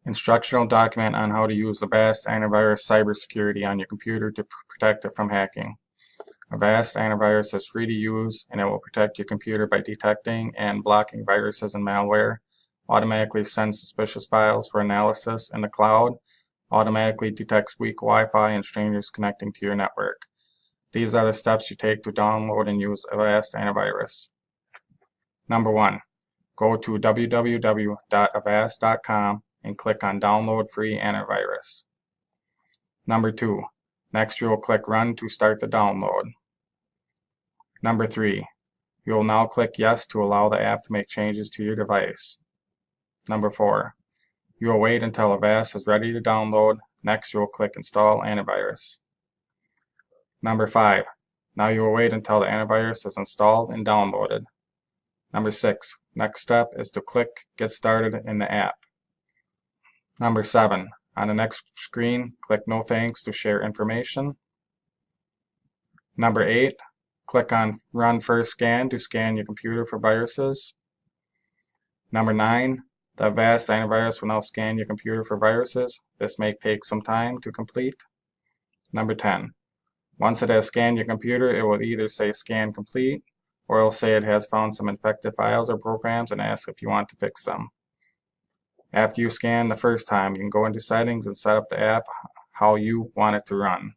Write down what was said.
Instructional document on how to use Avast antivirus cybersecurity on your computer to protect it from hacking. Avast antivirus is free to use and it will protect your computer by detecting and blocking viruses and malware, automatically sends suspicious files for analysis in the cloud, automatically detects weak Wi-Fi and strangers connecting to your network. These are the steps you take to download and use Avast antivirus. Number 1. Go to www.avast.com and click on Download Free Antivirus. Number 2. Next you will click Run to start the download. Number 3. You will now click Yes to allow the app to make changes to your device. Number 4. You will wait until Avast is ready to download. Next you will click Install Antivirus. Number 5. Now you will wait until the antivirus is installed and downloaded. Number 6. Next step is to click Get Started in the app. Number 7. On the next screen, click No Thanks to share information. Number 8. Click on Run First Scan to scan your computer for viruses. Number 9. The Avast antivirus will now scan your computer for viruses. This may take some time to complete. Number 10. Once it has scanned your computer, it will either say Scan Complete or it will say it has found some infected files or programs and ask if you want to fix them. After you scan the first time, you can go into settings and set up the app how you want it to run.